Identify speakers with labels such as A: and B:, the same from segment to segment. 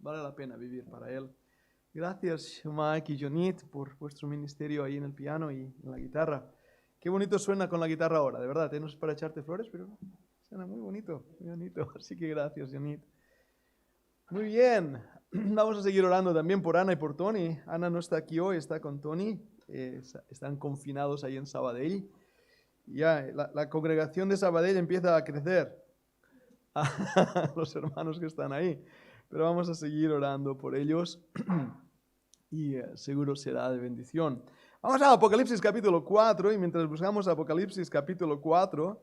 A: vale la pena vivir para Él. Gracias, Mike y Jonit, por vuestro ministerio ahí en el piano y en la guitarra. Qué bonito suena con la guitarra ahora, de verdad. No es para echarte flores, pero suena muy bonito, muy bonito. Así que gracias, Jonit. Muy bien, vamos a seguir orando también por Ana y por Tony. Ana no está aquí hoy, está con Tony. Están confinados ahí en Sabadell. Ya, la congregación de Sabadell empieza a crecer. Los hermanos que están ahí. Pero vamos a seguir orando por ellos y seguro será de bendición. Vamos a Apocalipsis capítulo 4 y mientras buscamos Apocalipsis capítulo 4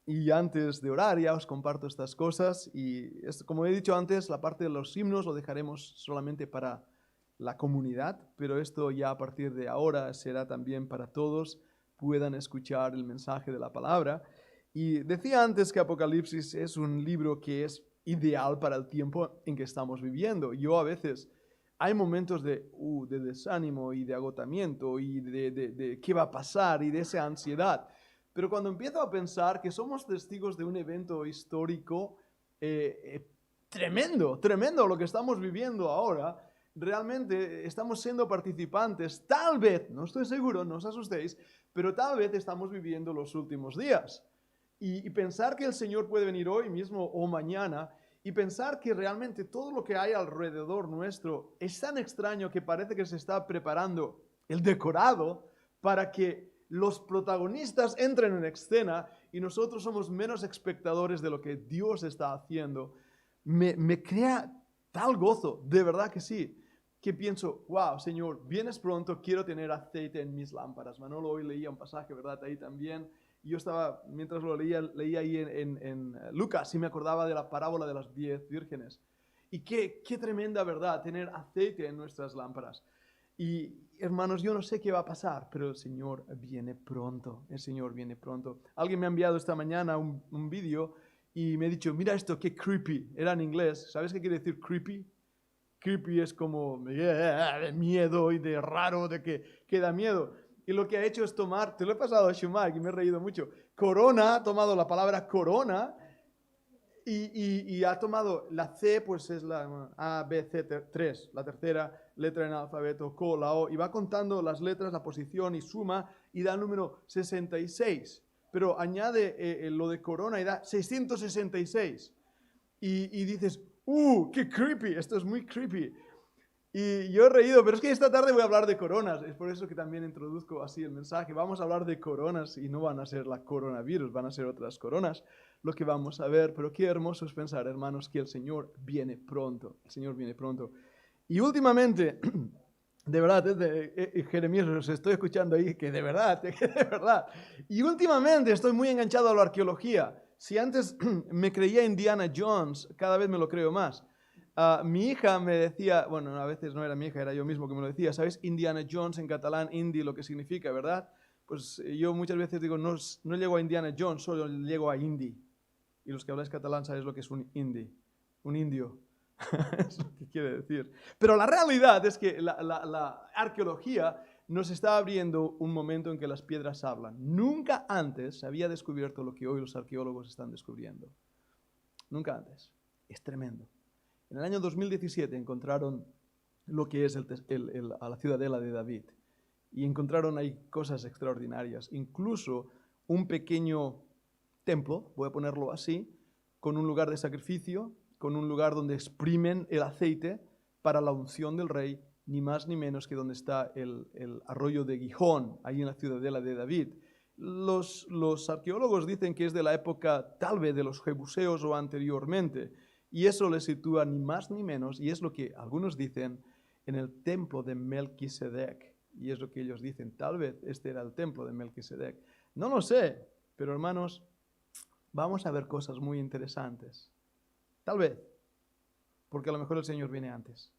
A: y antes de orar ya os comparto estas cosas y esto, como he dicho antes, la parte de los himnos lo dejaremos solamente para la comunidad, pero esto ya a partir de ahora será también para todos puedan escuchar el mensaje de la palabra. Y decía antes que Apocalipsis es un libro que es ideal para el tiempo en que estamos viviendo. Yo a veces hay momentos de desánimo y de agotamiento y de qué va a pasar y de esa ansiedad. Pero cuando empiezo a pensar que somos testigos de un evento histórico tremendo, tremendo lo que estamos viviendo ahora, realmente estamos siendo participantes, tal vez, no estoy seguro, no os asustéis, pero tal vez estamos viviendo los últimos días. Y pensar que el Señor puede venir hoy mismo o mañana, y pensar que realmente todo lo que hay alrededor nuestro es tan extraño que parece que se está preparando el decorado para que los protagonistas entren en escena y nosotros somos menos espectadores de lo que Dios está haciendo, me crea tal gozo, de verdad que sí, que pienso, wow, Señor, vienes pronto, quiero tener aceite en mis lámparas. Manolo hoy leía un pasaje, ¿verdad? Ahí también. Y yo estaba, mientras lo leía ahí en Lucas y me acordaba de la parábola de las 10 vírgenes. Y qué tremenda verdad, tener aceite en nuestras lámparas. Y hermanos, yo no sé qué va a pasar, pero el Señor viene pronto, el Señor viene pronto. Alguien me ha enviado esta mañana un vídeo y me ha dicho, mira esto, qué creepy, era en inglés. ¿Sabes qué quiere decir creepy? Creepy es como de miedo y de raro, de que da miedo. Y lo que ha hecho es tomar, te lo he pasado a Shumak y me he reído mucho, Corona, ha tomado la palabra corona y ha tomado la C, pues es la A, B, C, 3, la tercera letra en el alfabeto, Co, la O, y va contando las letras, la posición y suma, y da el número 66. Pero añade lo de corona y da 666. Y dices, qué creepy, esto es muy creepy. Y yo he reído, pero es que esta tarde voy a hablar de coronas, es por eso que también introduzco así el mensaje. Vamos a hablar de coronas y no van a ser la coronavirus, van a ser otras coronas lo que vamos a ver. Pero qué hermoso es pensar, hermanos, que el Señor viene pronto, el Señor viene pronto. Y últimamente, de verdad, Jeremías, os estoy escuchando ahí, que de verdad, Y últimamente estoy muy enganchado a la arqueología. Si antes me creía Indiana Jones, cada vez me lo creo más. Mi hija me decía, bueno, a veces no era mi hija, era yo mismo que me lo decía, ¿sabes? Indiana Jones en catalán, Indy, lo que significa, ¿verdad? Pues yo muchas veces digo, no llego a Indiana Jones, solo llego a Indy. Y los que habláis catalán sabéis lo que es un Indy, un indio. Es lo que quiere decir. Pero la realidad es que la arqueología nos está abriendo un momento en que las piedras hablan. Nunca antes se había descubierto lo que hoy los arqueólogos están descubriendo. Nunca antes. Es tremendo. En el año 2017 encontraron lo que es a la ciudadela de David y encontraron ahí cosas extraordinarias, incluso un pequeño templo, voy a ponerlo así, con un lugar de sacrificio, con un lugar donde exprimen el aceite para la unción del rey, ni más ni menos que donde está el arroyo de Gijón, ahí en la ciudadela de David. Los arqueólogos dicen que es de la época tal vez de los jebuseos o anteriormente, y eso le sitúa ni más ni menos, y es lo que algunos dicen, en el templo de Melquisedec. Y es lo que ellos dicen, tal vez este era el templo de Melquisedec. No lo sé, pero hermanos, vamos a ver cosas muy interesantes. Tal vez, porque a lo mejor el Señor viene antes.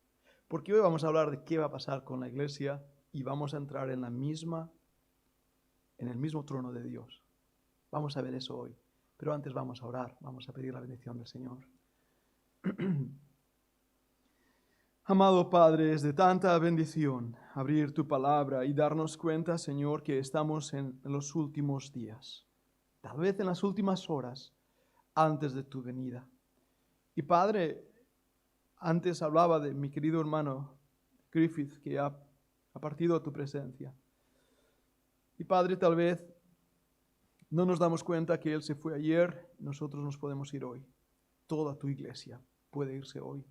A: Porque hoy vamos a hablar de qué va a pasar con la iglesia y vamos a entrar en el mismo trono de Dios. Vamos a ver eso hoy. Pero antes vamos a orar, vamos a pedir la bendición del Señor. Amado Padre, es de tanta bendición abrir tu palabra y darnos cuenta, Señor, que estamos en los últimos días, tal vez en las últimas horas antes de tu venida. Y Padre, Antes hablaba de mi querido hermano Griffith, que ha partido a tu presencia. Y Padre, tal vez no nos damos cuenta que Él se fue ayer, nosotros nos podemos ir hoy. Toda tu iglesia puede irse hoy.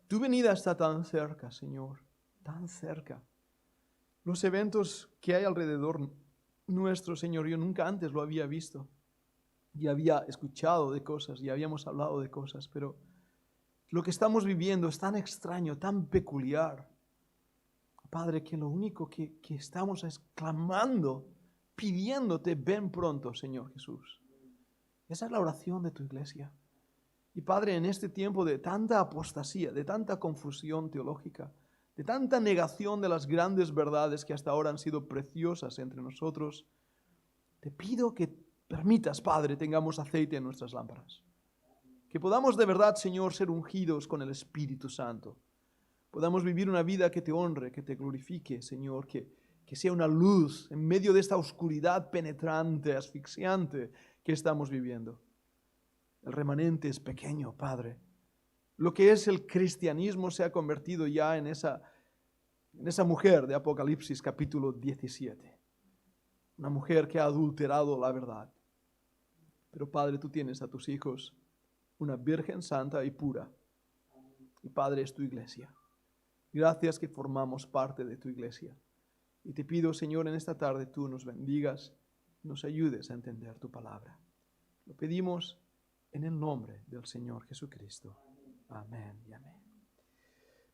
A: Tu venida está tan cerca, Señor, tan cerca. Los eventos que hay alrededor nuestro, Señor, yo nunca antes lo había visto. Y había escuchado de cosas y habíamos hablado de cosas, pero lo que estamos viviendo es tan extraño, tan peculiar. Padre, que lo único que estamos es clamando, pidiéndote, ven pronto, Señor Jesús. Esa es la oración de tu iglesia. Y Padre, en este tiempo de tanta apostasía, de tanta confusión teológica, de tanta negación de las grandes verdades que hasta ahora han sido preciosas entre nosotros, te pido que permitas, Padre, tengamos aceite en nuestras lámparas. Que podamos de verdad, Señor, ser ungidos con el Espíritu Santo. Podamos vivir una vida que te honre, que te glorifique, Señor, que sea una luz en medio de esta oscuridad penetrante, asfixiante que estamos viviendo. El remanente es pequeño, Padre. Lo que es el cristianismo se ha convertido ya en esa mujer de Apocalipsis capítulo 17. Una mujer que ha adulterado la verdad. Pero Padre, tú tienes a tus hijos una virgen santa y pura. Y Padre, es tu iglesia. Gracias que formamos parte de tu iglesia. Y te pido, Señor, en esta tarde tú nos bendigas, nos ayudes a entender tu palabra. Lo pedimos en el nombre del Señor Jesucristo. Amén y amén.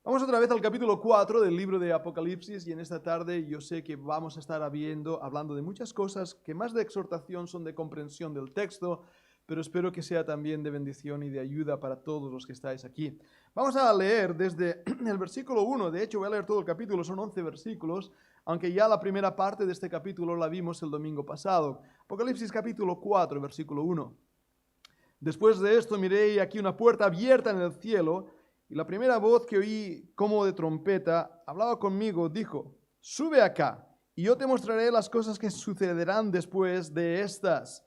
A: Vamos otra vez al capítulo 4 del libro de Apocalipsis y en esta tarde yo sé que vamos a estar hablando de muchas cosas que más de exhortación son de comprensión del texto, pero espero que sea también de bendición y de ayuda para todos los que estáis aquí. Vamos a leer desde el versículo 1, de hecho voy a leer todo el capítulo, son 11 versículos, aunque ya la primera parte de este capítulo la vimos el domingo pasado. Apocalipsis capítulo 4, versículo 1. Después de esto miré y aquí una puerta abierta en el cielo, y la primera voz que oí como de trompeta hablaba conmigo, dijo, sube acá, y yo te mostraré las cosas que sucederán después de estas.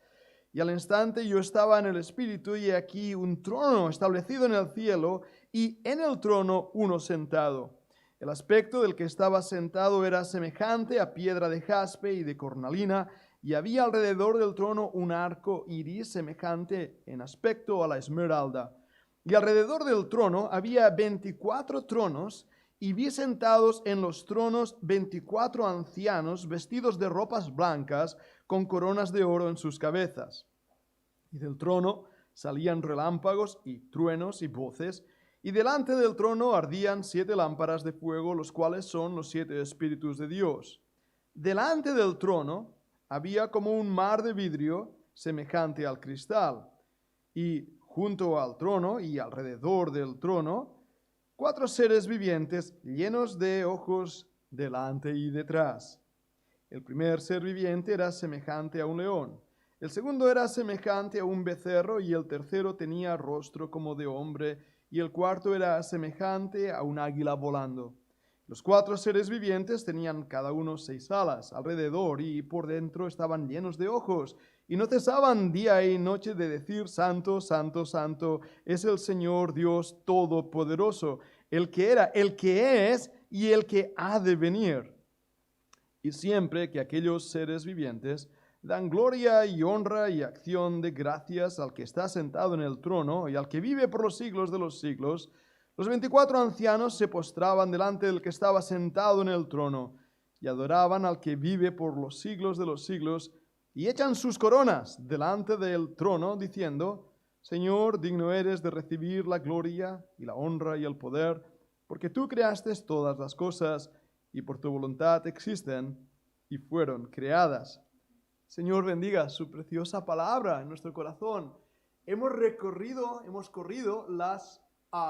A: Y al instante yo estaba en el Espíritu, y aquí un trono establecido en el cielo, y en el trono uno sentado. El aspecto del que estaba sentado era semejante a piedra de jaspe y de cornalina, y había alrededor del trono un arco iris semejante en aspecto a la esmeralda. Y alrededor del trono había 24 tronos, y vi sentados en los tronos 24 ancianos vestidos de ropas blancas, con coronas de oro en sus cabezas. Y del trono salían relámpagos y truenos y voces, y delante del trono ardían 7 lámparas de fuego, los cuales son los 7 espíritus de Dios. Delante del trono había como un mar de vidrio semejante al cristal, y junto al trono y alrededor del trono, 4 seres vivientes llenos de ojos delante y detrás. El primer ser viviente era semejante a un león, el segundo era semejante a un becerro, y el tercero tenía rostro como de hombre, y el cuarto era semejante a un águila volando. Los 4 seres vivientes tenían cada uno 6 alas alrededor, y por dentro estaban llenos de ojos, y no cesaban día y noche de decir, Santo, Santo, Santo, es el Señor Dios Todopoderoso, el que era, el que es y el que ha de venir. Y siempre que aquellos seres vivientes dan gloria y honra y acción de gracias al que está sentado en el trono y al que vive por los siglos de los siglos, los 24 ancianos se postraban delante del que estaba sentado en el trono y adoraban al que vive por los siglos de los siglos, y echan sus coronas delante del trono, diciendo, Señor, digno eres de recibir la gloria y la honra y el poder, porque tú creaste todas las cosas, y por tu voluntad existen y fueron creadas. Señor, bendiga su preciosa palabra en nuestro corazón. Hemos corrido las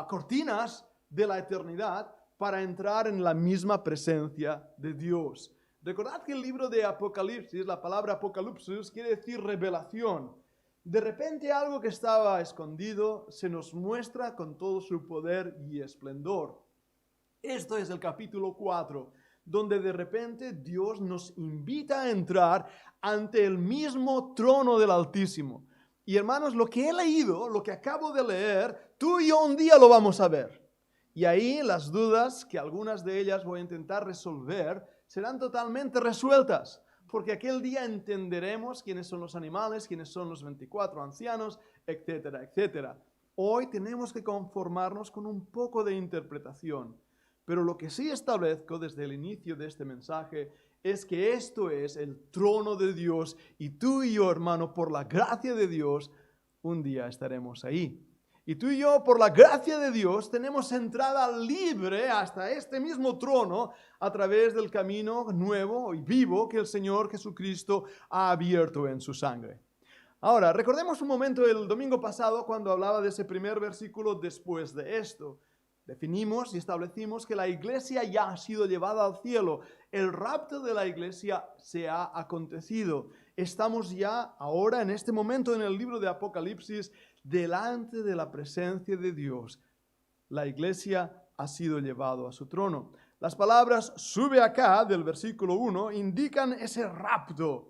A: cortinas de la eternidad para entrar en la misma presencia de Dios. Recordad que el libro de Apocalipsis, la palabra Apocalipsis, quiere decir revelación. De repente algo que estaba escondido se nos muestra con todo su poder y esplendor. Esto es el capítulo 4, donde de repente Dios nos invita a entrar ante el mismo trono del Altísimo. Y hermanos, lo que he leído, lo que acabo de leer, tú y yo un día lo vamos a ver. Y ahí las dudas, que algunas de ellas voy a intentar resolver, serán totalmente resueltas, porque aquel día entenderemos quiénes son los animales, quiénes son los 24 ancianos, etcétera, etcétera. Hoy tenemos que conformarnos con un poco de interpretación, pero lo que sí establezco desde el inicio de este mensaje es que esto es el trono de Dios y tú y yo, hermano, por la gracia de Dios, un día estaremos ahí. Y tú y yo, por la gracia de Dios, tenemos entrada libre hasta este mismo trono a través del camino nuevo y vivo que el Señor Jesucristo ha abierto en su sangre. Ahora, recordemos un momento el domingo pasado cuando hablaba de ese primer versículo después de esto. Definimos y establecimos que la iglesia ya ha sido llevada al cielo. El rapto de la iglesia se ha acontecido. Estamos ya ahora, en este momento, en el libro de Apocalipsis, delante de la presencia de Dios. La iglesia ha sido llevado a su trono. Las palabras sube acá del versículo 1 indican ese rapto.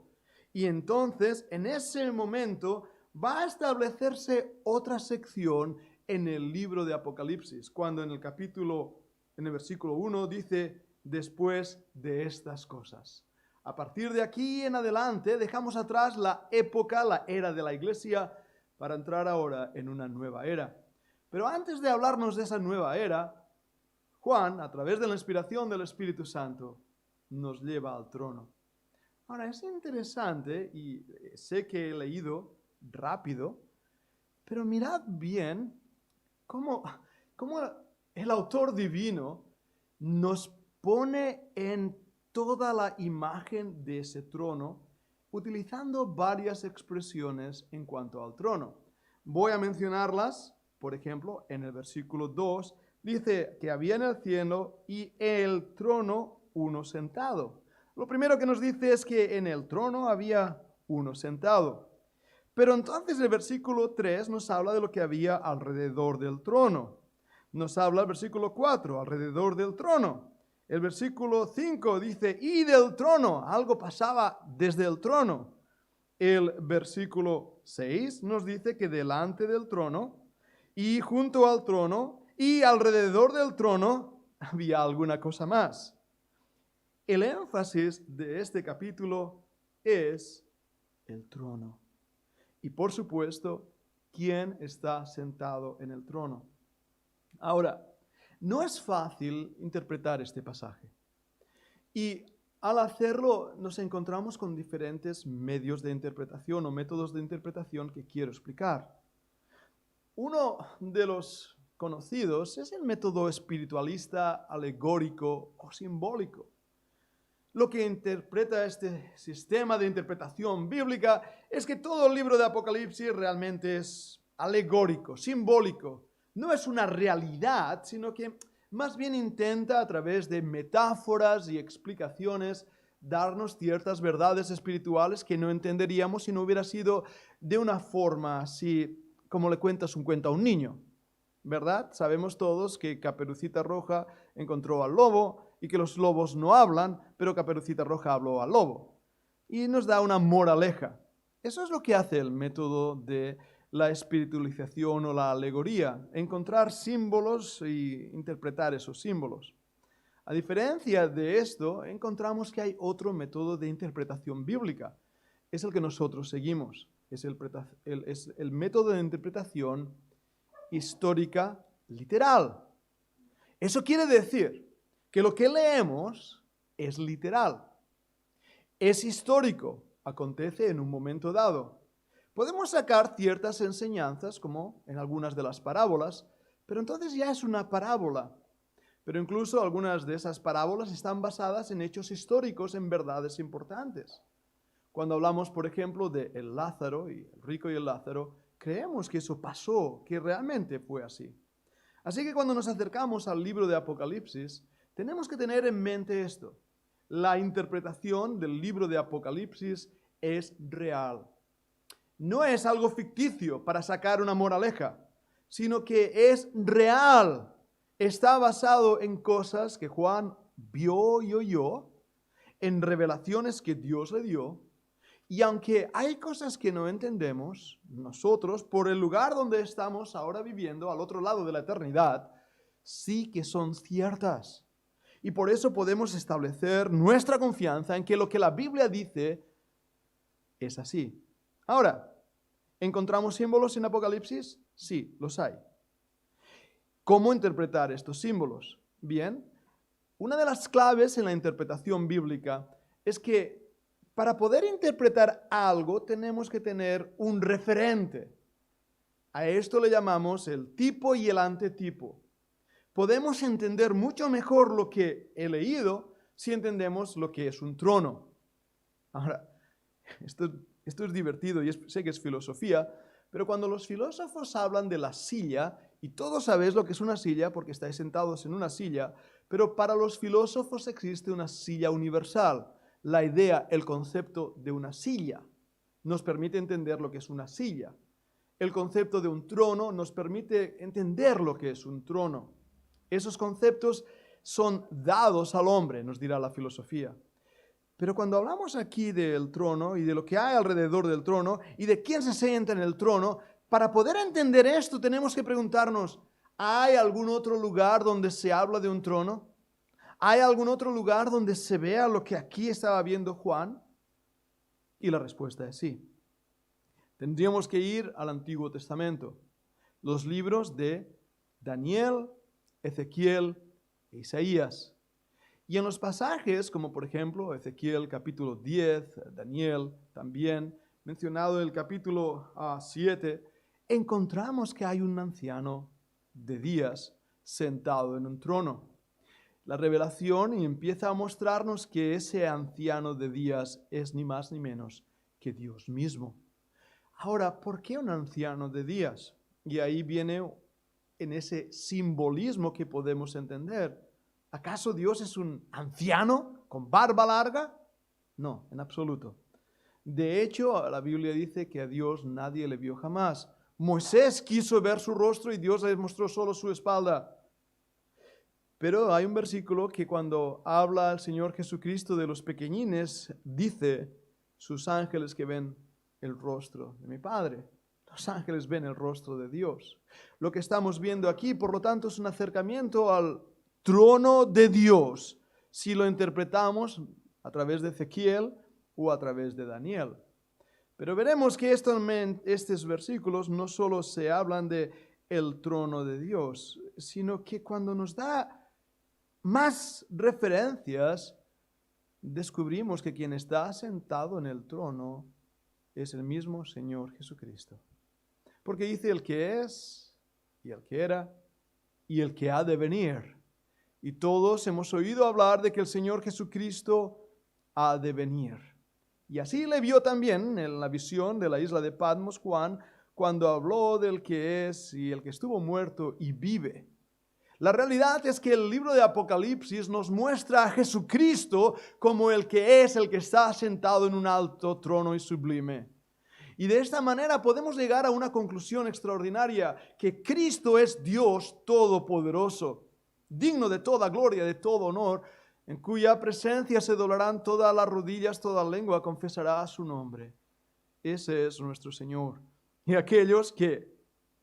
A: Y entonces, en ese momento, va a establecerse otra sección en el libro de Apocalipsis, cuando en el versículo 1 dice, después de estas cosas. A partir de aquí en adelante, dejamos atrás la época, la era de la iglesia, para entrar ahora en una nueva era. Pero antes de hablarnos de esa nueva era, Juan, a través de la inspiración del Espíritu Santo, nos lleva al trono. Ahora, es interesante, y sé que he leído rápido, pero mirad bien cómo el autor divino nos pone en toda la imagen de ese trono, utilizando varias expresiones en cuanto al trono. Voy a mencionarlas, por ejemplo, en el versículo 2, dice que había en el cielo y el trono uno sentado. Lo primero que nos dice es que en el trono había uno sentado. Pero entonces el versículo 3 nos habla de lo que había alrededor del trono. Nos habla el versículo 4, alrededor del trono. El versículo 5 dice, y del trono, algo pasaba desde el trono. El versículo 6 nos dice que delante del trono y junto al trono y alrededor del trono había alguna cosa más. El énfasis de este capítulo es el trono. Y por supuesto, ¿quién está sentado en el trono? Ahora, no es fácil interpretar este pasaje. Y al hacerlo nos encontramos con diferentes medios de interpretación o métodos de interpretación que quiero explicar. Uno de los conocidos es el método espiritualista, alegórico o simbólico. Lo que interpreta este sistema de interpretación bíblica es que todo el libro de Apocalipsis realmente es alegórico, simbólico. No es una realidad, sino que más bien intenta a través de metáforas y explicaciones darnos ciertas verdades espirituales que no entenderíamos si no hubiera sido de una forma así como le cuentas un cuento a un niño, ¿verdad? Sabemos todos que Caperucita Roja encontró al lobo y que los lobos no hablan, pero Caperucita Roja habló al lobo. Y nos da una moraleja. Eso es lo que hace el método de la espiritualización o la alegoría, encontrar símbolos y interpretar esos símbolos. A diferencia de esto, encontramos que hay otro método de interpretación bíblica. Es el que nosotros seguimos. Es el método de interpretación histórica literal. Eso quiere decir que lo que leemos es literal. Es histórico, acontece en un momento dado. Podemos sacar ciertas enseñanzas, como en algunas de las parábolas, pero entonces ya es una parábola. Pero incluso algunas de esas parábolas están basadas en hechos históricos, en verdades importantes. Cuando hablamos, por ejemplo, de el Lázaro, y el rico y el Lázaro, creemos que eso pasó, que realmente fue así. Así que cuando nos acercamos al libro de Apocalipsis, tenemos que tener en mente esto. La interpretación del libro de Apocalipsis es real. No es algo ficticio para sacar una moraleja, sino que es real. Está basado en cosas que Juan vio y oyó, en revelaciones que Dios le dio. Y aunque hay cosas que no entendemos, nosotros, por el lugar donde estamos ahora viviendo, al otro lado de la eternidad, sí que son ciertas. Y por eso podemos establecer nuestra confianza en que lo que la Biblia dice es así. Ahora, ¿encontramos símbolos en Apocalipsis? Sí, los hay. ¿Cómo interpretar estos símbolos? Bien, una de las claves en la interpretación bíblica es que para poder interpretar algo tenemos que tener un referente. A esto le llamamos el tipo y el antetipo. Podemos entender mucho mejor lo que he leído si entendemos lo que es un trono. Ahora, esto es divertido y sé que es filosofía, pero cuando los filósofos hablan de la silla, y todos sabéis lo que es una silla porque estáis sentados en una silla, pero para los filósofos existe una silla universal. La idea, el concepto de una silla nos permite entender lo que es una silla. El concepto de un trono nos permite entender lo que es un trono. Esos conceptos son dados al hombre, nos dirá la filosofía. Pero cuando hablamos aquí del trono y de lo que hay alrededor del trono y de quién se sienta en el trono, para poder entender esto tenemos que preguntarnos, ¿hay algún otro lugar donde se habla de un trono? ¿Hay algún otro lugar donde se vea lo que aquí estaba viendo Juan? Y la respuesta es sí. Tendríamos que ir al Antiguo Testamento, los libros de Daniel, Ezequiel e Isaías. Y en los pasajes, como por ejemplo Ezequiel capítulo 10, Daniel también, mencionado en el capítulo 7, encontramos que hay un anciano de días sentado en un trono. La revelación empieza a mostrarnos que ese anciano de días es ni más ni menos que Dios mismo. Ahora, ¿por qué un anciano de días? Y ahí viene en ese simbolismo que podemos entender. ¿Acaso Dios es un anciano con barba larga? No, en absoluto. De hecho, la Biblia dice que a Dios nadie le vio jamás. Moisés quiso ver su rostro y Dios le mostró solo su espalda. Pero hay un versículo que cuando habla el Señor Jesucristo de los pequeñines, dice, sus ángeles que ven el rostro de mi Padre. Los ángeles ven el rostro de Dios. Lo que estamos viendo aquí, por lo tanto, es un acercamiento al trono de Dios, si lo interpretamos a través de Ezequiel o a través de Daniel. Pero veremos que estos versículos no solo se hablan de el trono de Dios, sino que cuando nos da más referencias, descubrimos que quien está sentado en el trono es el mismo Señor Jesucristo. Porque dice el que es, y el que era, y el que ha de venir. Y todos hemos oído hablar de que el Señor Jesucristo ha de venir. Y así le vio también en la visión de la isla de Patmos Juan, cuando habló del que es y el que estuvo muerto y vive. La realidad es que el libro de Apocalipsis nos muestra a Jesucristo como el que es, el que está sentado en un alto trono y sublime. Y de esta manera podemos llegar a una conclusión extraordinaria, que Cristo es Dios todopoderoso, digno de toda gloria, de todo honor, en cuya presencia se doblarán todas las rodillas, toda lengua confesará su nombre. Ese es nuestro Señor. Y aquellos que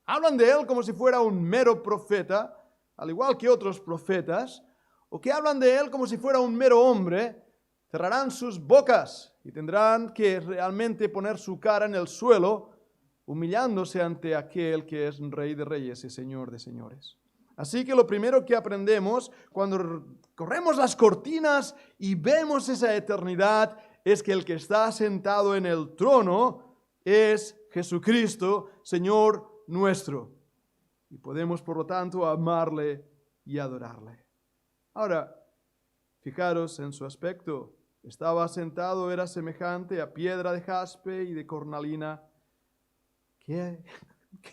A: hablan de Él como si fuera un mero profeta, al igual que otros profetas, o que hablan de Él como si fuera un mero hombre, cerrarán sus bocas y tendrán que realmente poner su cara en el suelo, humillándose ante aquel que es Rey de Reyes y Señor de Señores. Así que lo primero que aprendemos cuando corremos las cortinas y vemos esa eternidad es que el que está sentado en el trono es Jesucristo, Señor nuestro. Y podemos, por lo tanto, amarle y adorarle. Ahora, fijaros en su aspecto. Estaba sentado, era semejante a piedra de jaspe y de cornalina. ¿Qué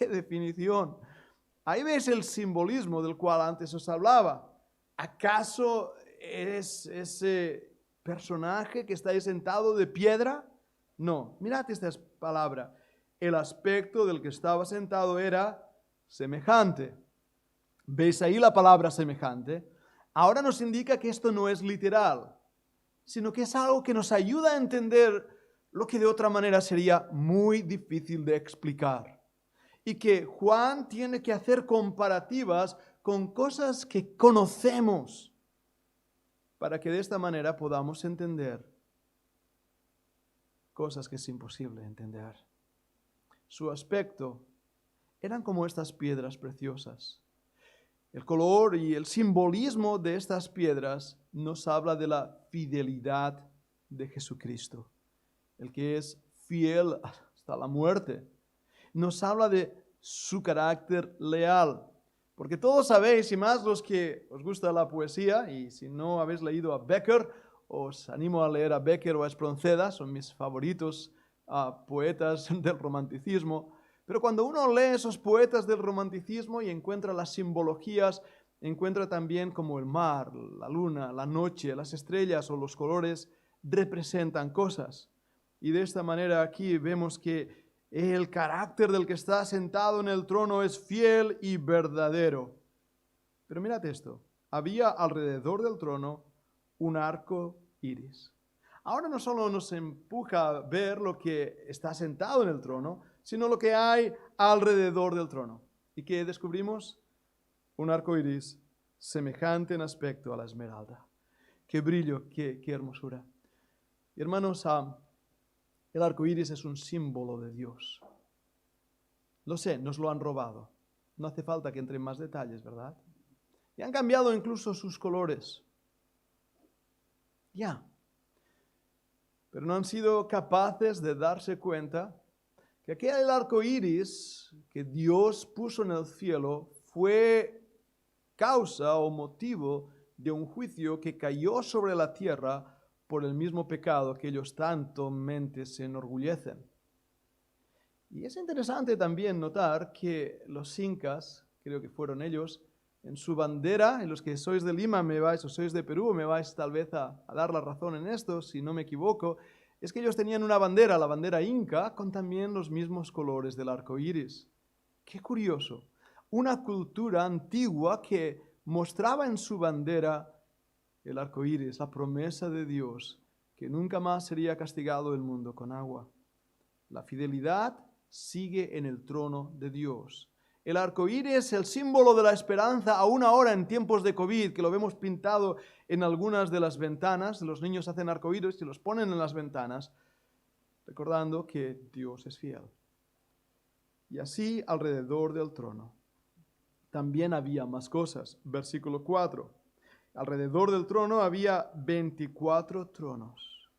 A: definición? Ahí ves el simbolismo del cual antes os hablaba. ¿Acaso es ese personaje que está ahí sentado de piedra? No, mirad esta palabra. El aspecto del que estaba sentado era semejante. ¿Veis ahí la palabra semejante? Ahora nos indica que esto no es literal, sino que es algo que nos ayuda a entender lo que de otra manera sería muy difícil de explicar. Y que Juan tiene que hacer comparativas con cosas que conocemos, para que de esta manera podamos entender cosas que es imposible entender. Su aspecto eran como estas piedras preciosas. El color y el simbolismo de estas piedras nos habla de la fidelidad de Jesucristo, el que es fiel hasta la muerte. Nos habla de su carácter leal, porque todos sabéis, y más los que os gusta la poesía, y si no habéis leído a Becker, os animo a leer a Becker o a Espronceda, son mis favoritos poetas del romanticismo. Pero cuando uno lee esos poetas del romanticismo y encuentra las simbologías, encuentra también como el mar, la luna, la noche, las estrellas o los colores representan cosas. Y de esta manera aquí vemos que el carácter del que está sentado en el trono es fiel y verdadero. Pero mirad esto, había alrededor del trono un arco iris. Ahora no solo nos empuja a ver lo que está sentado en el trono, sino lo que hay alrededor del trono. ¿Y qué descubrimos? Un arco iris semejante en aspecto a la esmeralda. Qué brillo, qué hermosura. Y hermanos, el arco iris es un símbolo de Dios. Lo sé, nos lo han robado. No hace falta que entre en más detalles, ¿verdad? Y han cambiado incluso sus colores. Ya. Pero no han sido capaces de darse cuenta que aquel arco iris que Dios puso en el cielo fue causa o motivo de un juicio que cayó sobre la tierra por el mismo pecado que ellos tanto mente se enorgullecen. Y es interesante también notar que los incas, creo que fueron ellos, en su bandera, en los que sois de Lima me vais, o sois de Perú, me vais tal vez a dar la razón en esto, si no me equivoco, es que ellos tenían una bandera, la bandera inca, con también los mismos colores del arco iris. Qué curioso. Una cultura antigua que mostraba en su bandera el arco iris, la promesa de Dios, que nunca más sería castigado el mundo con agua. La fidelidad sigue en el trono de Dios. El arco iris es el símbolo de la esperanza, aún ahora en tiempos de COVID, que lo vemos pintado en algunas de las ventanas. Los niños hacen arco iris y los ponen en las ventanas, recordando que Dios es fiel. Y así alrededor del trono también había más cosas. Versículo 4. Alrededor del trono había 24 tronos.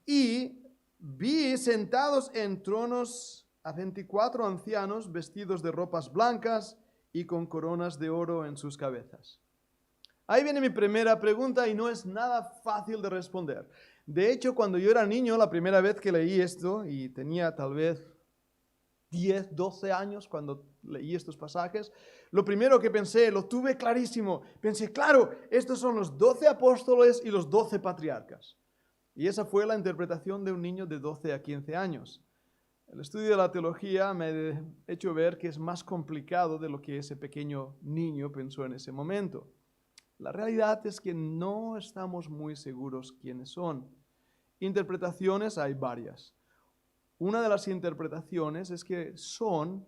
A: Y vi sentados en tronos a 24 ancianos vestidos de ropas blancas y con coronas de oro en sus cabezas. Ahí viene mi primera pregunta y no es nada fácil de responder. De hecho, cuando yo era niño, la primera vez que leí esto, y tenía tal vez 10, 12 años cuando leí estos pasajes, lo primero que pensé, lo tuve clarísimo, pensé, claro, estos son los 12 apóstoles y los 12 patriarcas. Y esa fue la interpretación de un niño de 12 a 15 años. El estudio de la teología me ha hecho ver que es más complicado de lo que ese pequeño niño pensó en ese momento. La realidad es que no estamos muy seguros quiénes son. Interpretaciones hay varias. Una de las interpretaciones es que son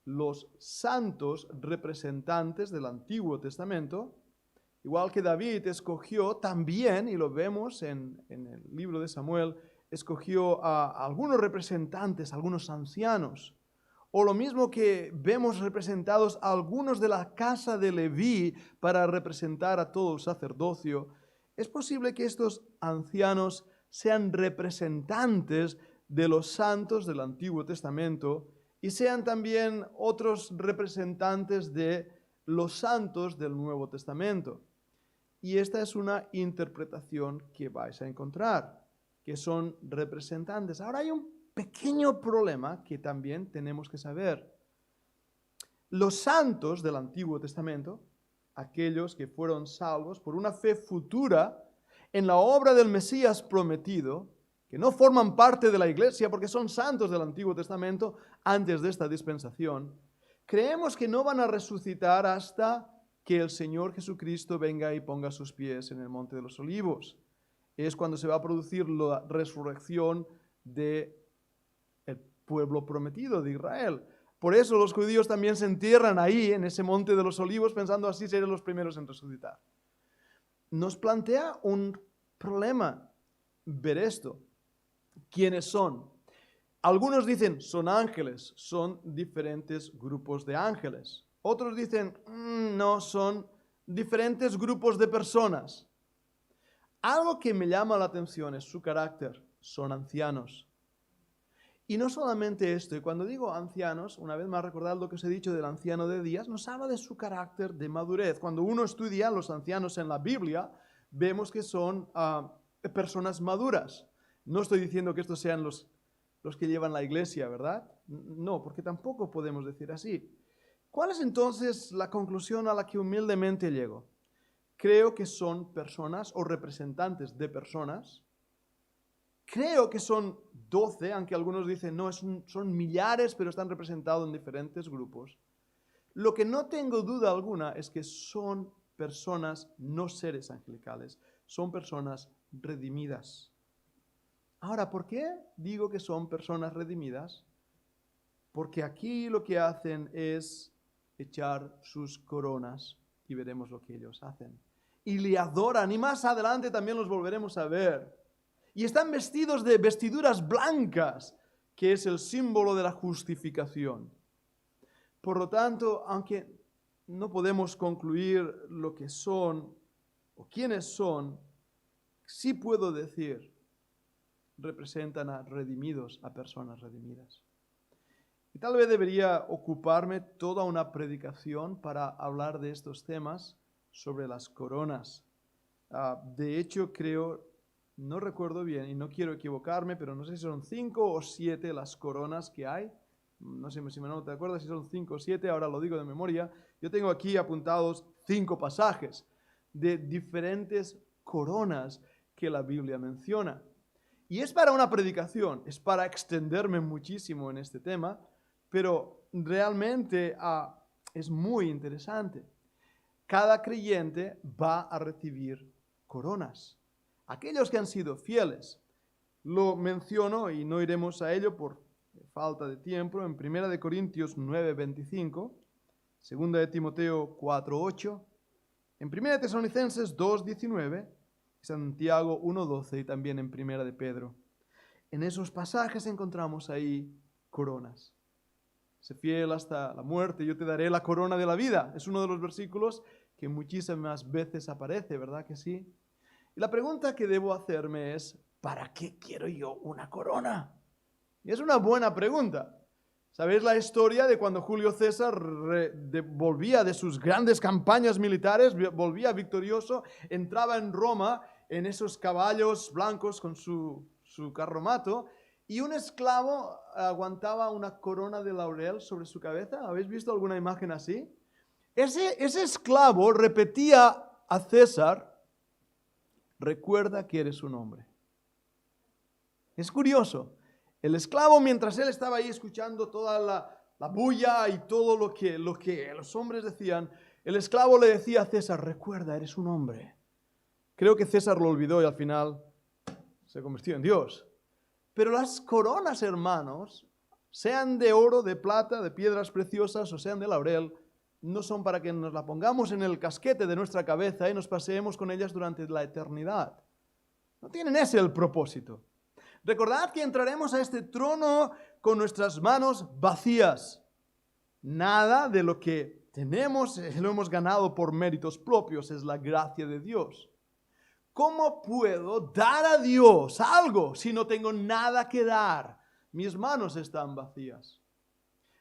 A: los santos representantes del Antiguo Testamento, igual que David escogió también, y lo vemos en el libro de Samuel, escogió a algunos representantes, algunos ancianos, o lo mismo que vemos representados a algunos de la casa de Leví para representar a todo el sacerdocio. Es posible que estos ancianos sean representantes de los santos del Antiguo Testamento y sean también otros representantes de los santos del Nuevo Testamento. Y esta es una interpretación que vais a encontrar, que son representantes. Ahora hay un pequeño problema que también tenemos que saber. Los santos del Antiguo Testamento, aquellos que fueron salvos por una fe futura en la obra del Mesías prometido, que no forman parte de la iglesia porque son santos del Antiguo Testamento antes de esta dispensación, creemos que no van a resucitar hasta que el Señor Jesucristo venga y ponga sus pies en el Monte de los Olivos. Es cuando se va a producir la resurrección del pueblo prometido de Israel. Por eso los judíos también se entierran ahí, en ese monte de los olivos, pensando así serán los primeros en resucitar. Nos plantea un problema ver esto. ¿Quiénes son? Algunos dicen, son ángeles, son diferentes grupos de ángeles. Otros dicen, no, son diferentes grupos de personas. Algo que me llama la atención es su carácter. Son ancianos. Y no solamente esto, y cuando digo ancianos, una vez más recordad lo que os he dicho del anciano de días, nos habla de su carácter de madurez. Cuando uno estudia a los ancianos en la Biblia, vemos que son personas maduras. No estoy diciendo que estos sean los que llevan la iglesia, ¿verdad? No, porque tampoco podemos decir así. ¿Cuál es entonces la conclusión a la que humildemente llego? Creo que son personas o representantes de personas. Creo que son 12, aunque algunos dicen no, son millares, pero están representados en diferentes grupos. Lo que no tengo duda alguna es que son personas, no seres angelicales, son personas redimidas. Ahora, ¿por qué digo que son personas redimidas? Porque aquí lo que hacen es echar sus coronas y veremos lo que ellos hacen. Y le adoran y más adelante también los volveremos a ver. Y están vestidos de vestiduras blancas, que es el símbolo de la justificación. Por lo tanto, aunque no podemos concluir lo que son o quiénes son, sí puedo decir, representan a redimidos, a personas redimidas. Y tal vez debería ocuparme toda una predicación para hablar de estos temas sobre las coronas. De hecho, creo, no recuerdo bien y no quiero equivocarme, pero no sé si son 5 o 7 las coronas que hay. No sé si no te acuerdas si son 5 o 7, ahora lo digo de memoria. Yo tengo aquí apuntados 5 pasajes de diferentes coronas que la Biblia menciona. Y es para una predicación, es para extenderme muchísimo en este tema, pero realmente es muy interesante. Cada creyente va a recibir coronas. Aquellos que han sido fieles. Lo menciono y no iremos a ello por falta de tiempo en 1 Corintios 9:25, 2 Timoteo 4:8, en 1 Tesalonicenses 2:19, Santiago 1:12 y también en 1 Pedro. En esos pasajes encontramos ahí coronas. Sé fiel hasta la muerte, yo te daré la corona de la vida. Es uno de los versículos que muchísimas veces aparece, ¿verdad que sí? Y la pregunta que debo hacerme es, ¿para qué quiero yo una corona? Y es una buena pregunta. ¿Sabéis la historia de cuando Julio César volvía de sus grandes campañas militares, volvía victorioso, entraba en Roma en esos caballos blancos con su carromato y un esclavo aguantaba una corona de laurel sobre su cabeza? ¿Habéis visto alguna imagen así? Ese esclavo repetía a César, recuerda que eres un hombre. Es curioso. El esclavo, mientras él estaba ahí escuchando toda la bulla y todo lo que los hombres decían, el esclavo le decía a César, recuerda, eres un hombre. Creo que César lo olvidó y al final se convirtió en Dios. Pero las coronas, hermanos, sean de oro, de plata, de piedras preciosas o sean de laurel, no son para que nos la pongamos en el casquete de nuestra cabeza y nos paseemos con ellas durante la eternidad. No tienen ese el propósito. Recordad que entraremos a este trono con nuestras manos vacías. Nada de lo que tenemos lo hemos ganado por méritos propios, es la gracia de Dios. ¿Cómo puedo dar a Dios algo si no tengo nada que dar? Mis manos están vacías.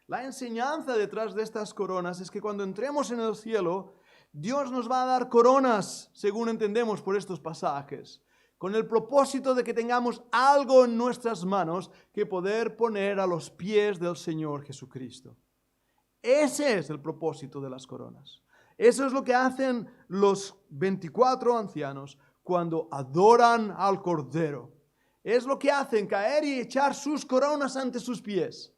A: La enseñanza detrás de estas coronas es que cuando entremos en el cielo, Dios nos va a dar coronas, según entendemos por estos pasajes, con el propósito de que tengamos algo en nuestras manos que poder poner a los pies del Señor Jesucristo. Ese es el propósito de las coronas. Eso es lo que hacen los 24 ancianos cuando adoran al Cordero. Es lo que hacen, caer y echar sus coronas ante sus pies,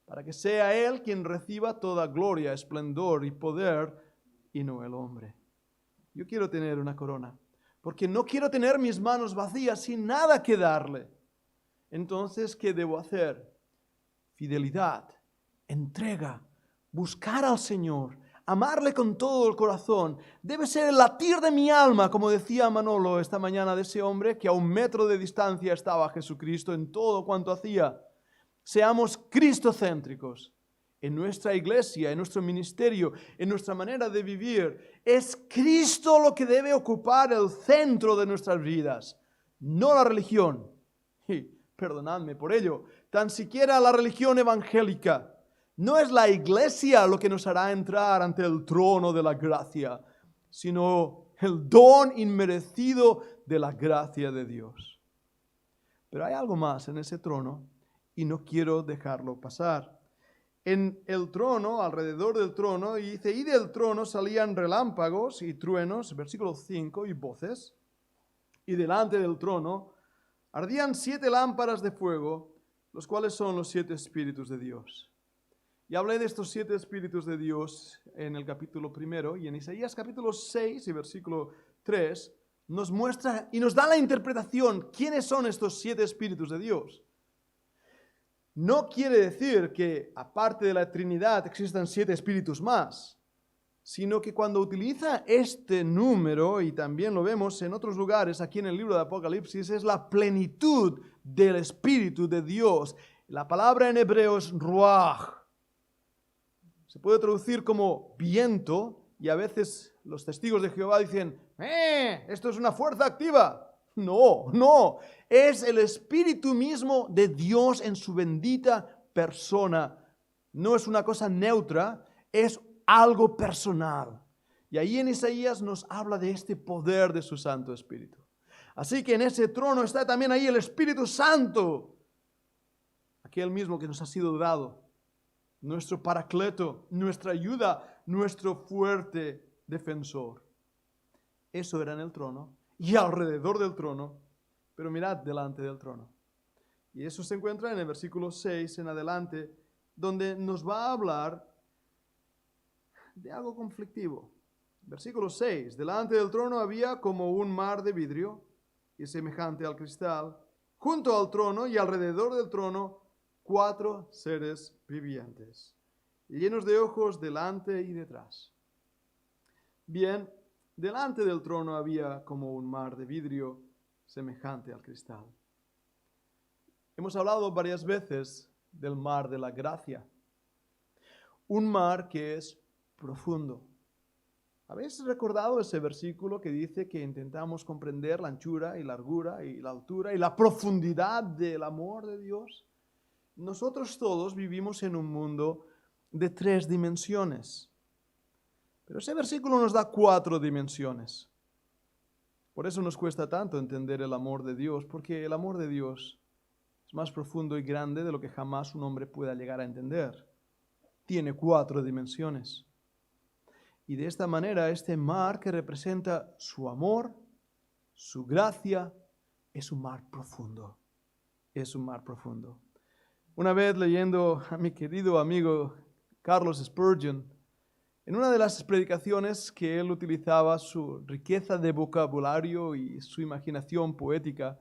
A: para que sea Él quien reciba toda gloria, esplendor y poder, y no el hombre. Yo quiero tener una corona, porque no quiero tener mis manos vacías sin nada que darle. Entonces, ¿qué debo hacer? Fidelidad. entrega, buscar al Señor, amarle con todo el corazón, debe ser el latir de mi alma, como decía Manolo esta mañana de ese hombre que a 1 metro de distancia estaba Jesucristo en todo cuanto hacía. Seamos cristocéntricos en nuestra iglesia, en nuestro ministerio, en nuestra manera de vivir. Es Cristo lo que debe ocupar el centro de nuestras vidas, no la religión. Y perdonadme por ello, tan siquiera la religión evangélica. No es la iglesia lo que nos hará entrar ante el trono de la gracia, sino el don inmerecido de la gracia de Dios. Pero hay algo más en ese trono y no quiero dejarlo pasar. En el trono, alrededor del trono, y dice, y del trono salían relámpagos y truenos, versículo 5, y voces, y delante del trono ardían 7 lámparas de fuego, los cuales son los 7 espíritus de Dios. Y hablé de estos 7 espíritus de Dios en el capítulo 1, y en Isaías capítulo 6 y versículo 3 nos muestra y nos da la interpretación quiénes son estos 7 espíritus de Dios. No quiere decir que aparte de la Trinidad existan 7 espíritus más, sino que cuando utiliza este número, y también lo vemos en otros lugares aquí en el libro de Apocalipsis, es la plenitud del Espíritu de Dios. La palabra en hebreo es ruach. Se puede traducir como viento, y a veces los testigos de Jehová dicen, esto es una fuerza activa. No, es el Espíritu mismo de Dios en su bendita persona. No es una cosa neutra, es algo personal. Y ahí en Isaías nos habla de este poder de su Santo Espíritu. Así que en ese trono está también ahí el Espíritu Santo, aquel mismo que nos ha sido dado, nuestro paracleto, nuestra ayuda, nuestro fuerte defensor. Eso era en el trono y alrededor del trono, pero mirad delante del trono. Y eso se encuentra en el versículo 6 en adelante, donde nos va a hablar de algo conflictivo. Versículo 6, delante del trono había como un mar de vidrio y semejante al cristal, junto al trono y alrededor del trono 4 seres vivientes, llenos de ojos delante y detrás. Bien, delante del trono había como un mar de vidrio semejante al cristal. Hemos hablado varias veces del mar de la gracia. Un mar que es profundo. ¿Habéis recordado ese versículo que dice que intentamos comprender la anchura y largura y la altura y la profundidad del amor de Dios? Nosotros todos vivimos en un mundo de 3 dimensiones. Pero ese versículo nos da 4 dimensiones. Por eso nos cuesta tanto entender el amor de Dios, porque el amor de Dios es más profundo y grande de lo que jamás un hombre pueda llegar a entender. Tiene 4 dimensiones. Y de esta manera, este mar que representa su amor, su gracia, es un mar profundo. Es un mar profundo. Una vez leyendo a mi querido amigo Carlos Spurgeon, en una de las predicaciones que él utilizaba su riqueza de vocabulario y su imaginación poética,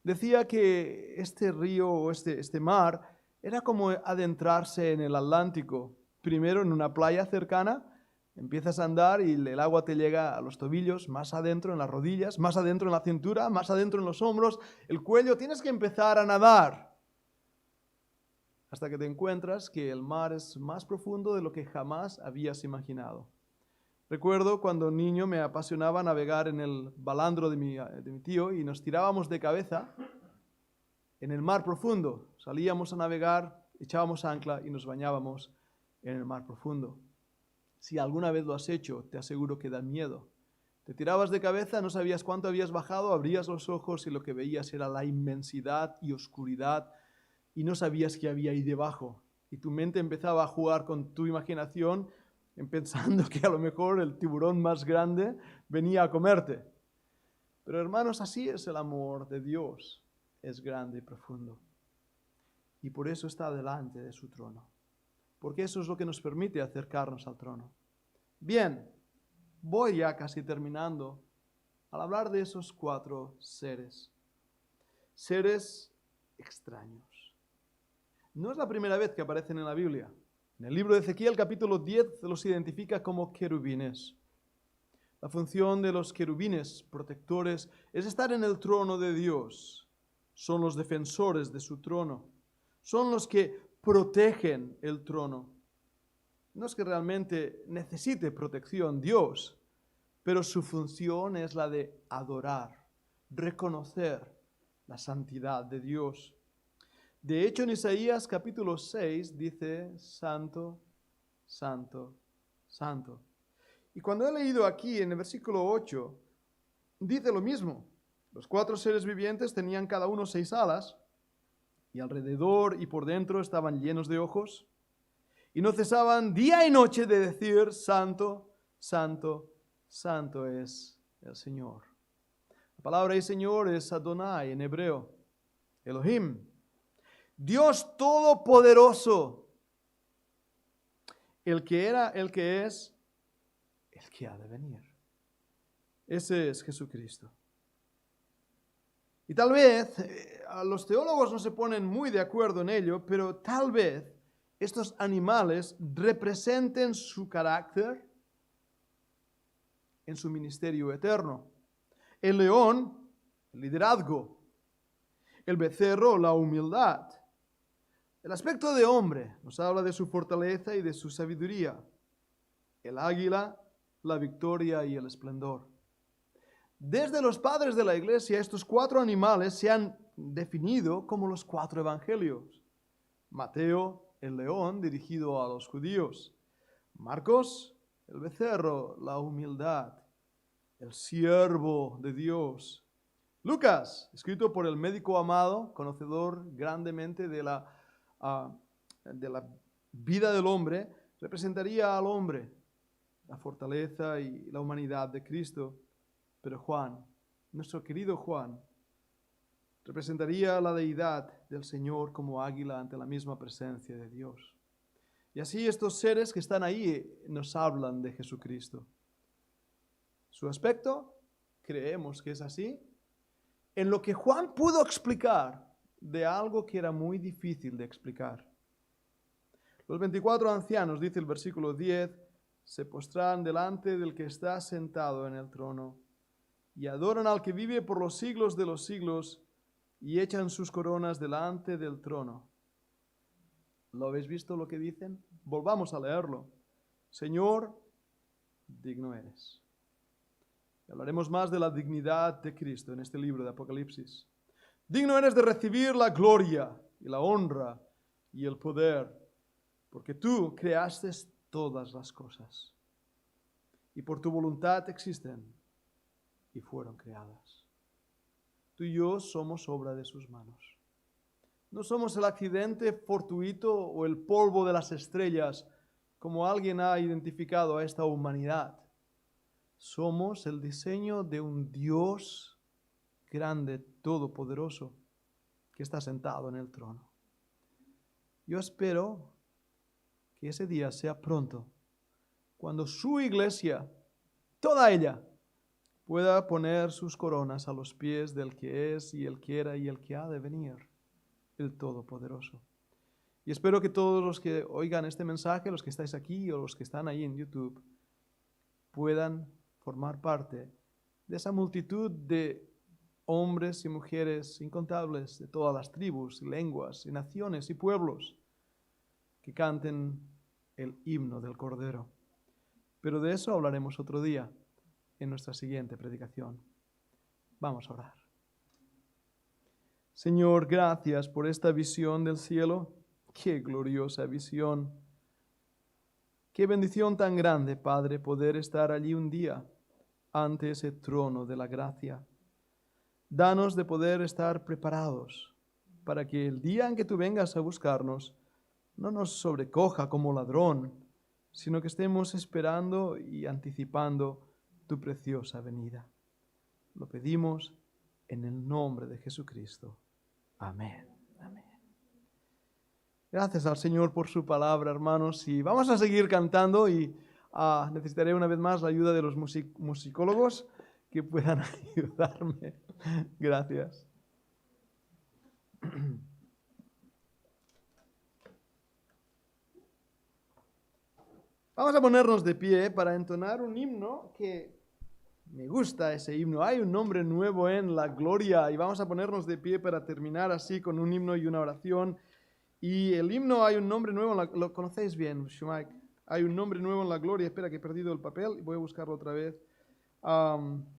A: decía que este río o este mar era como adentrarse en el Atlántico. Primero en una playa cercana, empiezas a andar y el agua te llega a los tobillos, más adentro en las rodillas, más adentro en la cintura, más adentro en los hombros, el cuello. Tienes que empezar a nadar hasta que te encuentras que el mar es más profundo de lo que jamás habías imaginado. Recuerdo cuando niño me apasionaba navegar en el balandro de mi tío y nos tirábamos de cabeza en el mar profundo. Salíamos a navegar, echábamos ancla y nos bañábamos en el mar profundo. Si alguna vez lo has hecho, te aseguro que da miedo. Te tirabas de cabeza, no sabías cuánto habías bajado, abrías los ojos y lo que veías era la inmensidad y oscuridad y no sabías qué había ahí debajo. Y tu mente empezaba a jugar con tu imaginación pensando que a lo mejor el tiburón más grande venía a comerte. Pero hermanos, así es el amor de Dios. Es grande y profundo. Y por eso está delante de su trono. Porque eso es lo que nos permite acercarnos al trono. Bien, voy ya casi terminando al hablar de esos 4 seres. Seres extraños. No es la primera vez que aparecen en la Biblia. En el libro de Ezequiel, capítulo 10, los identifica como querubines. La función de los querubines protectores es estar en el trono de Dios. Son los defensores de su trono. Son los que protegen el trono. No es que realmente necesite protección Dios, pero su función es la de adorar, reconocer la santidad de Dios. De hecho, en Isaías capítulo 6 dice, Santo, Santo, Santo. Y cuando he leído aquí en el versículo 8, dice lo mismo. Los 4 seres vivientes tenían cada uno 6 alas, y alrededor y por dentro estaban llenos de ojos, y no cesaban día y noche de decir, Santo, Santo, Santo es el Señor. La palabra y Señor es Adonai en hebreo, Elohim. Dios Todopoderoso, el que era, el que es, el que ha de venir. Ese es Jesucristo. Y tal vez los teólogos no se ponen muy de acuerdo en ello, pero tal vez estos animales representen su carácter en su ministerio eterno. El león, el liderazgo. El becerro, la humildad. El aspecto de hombre nos habla de su fortaleza y de su sabiduría. El águila, la victoria y el esplendor. Desde los padres de la iglesia, estos 4 animales se han definido como los 4 evangelios. Mateo, el león, dirigido a los judíos. Marcos, el becerro, la humildad. El siervo de Dios. Lucas, escrito por el médico amado, conocedor grandemente de la vida del hombre, representaría al hombre, la fortaleza y la humanidad de Cristo. Pero Juan, nuestro querido Juan, representaría la deidad del Señor como águila ante la misma presencia de Dios. Y así estos seres que están ahí nos hablan de Jesucristo. Su aspecto, creemos que es así, en lo que Juan pudo explicar de algo que era muy difícil de explicar. Los 24 ancianos, dice el versículo 10, se postran delante del que está sentado en el trono y adoran al que vive por los siglos de los siglos y echan sus coronas delante del trono. ¿Lo habéis visto lo que dicen? Volvamos a leerlo. Señor, digno eres. Hablaremos más de la dignidad de Cristo en este libro de Apocalipsis. Digno eres de recibir la gloria y la honra y el poder, porque tú creaste todas las cosas y por tu voluntad existen y fueron creadas. Tú y yo somos obra de sus manos. No somos el accidente fortuito o el polvo de las estrellas, como alguien ha identificado a esta humanidad. Somos el diseño de un Dios grande, todopoderoso, que está sentado en el trono. Yo espero que ese día sea pronto, cuando su iglesia, toda ella, pueda poner sus coronas a los pies del que es y el que era y el que ha de venir, el Todopoderoso. Y espero que todos los que oigan este mensaje, los que estáis aquí o los que están ahí en YouTube, puedan formar parte de esa multitud de hombres y mujeres incontables de todas las tribus, lenguas, y naciones y pueblos que canten el himno del Cordero. Pero de eso hablaremos otro día en nuestra siguiente predicación. Vamos a orar. Señor, gracias por esta visión del cielo. Qué gloriosa visión. Qué bendición tan grande, Padre, poder estar allí un día ante ese trono de la gracia. Danos de poder estar preparados para que el día en que tú vengas a buscarnos no nos sobrecoja como ladrón, sino que estemos esperando y anticipando tu preciosa venida. Lo pedimos en el nombre de Jesucristo. Amén. Amén. Gracias al Señor por su palabra, hermanos. Y vamos a seguir cantando y necesitaré una vez más la ayuda de los musicólogos que puedan ayudarme. Gracias. Vamos a ponernos de pie para entonar un himno que me gusta ese himno. Hay un nombre nuevo en la gloria y vamos a ponernos de pie para terminar así con un himno y una oración. Y el himno hay un nombre nuevo, lo conocéis bien, Shumaik. Hay un nombre nuevo en la gloria. Espera que he perdido el papel y voy a buscarlo otra vez.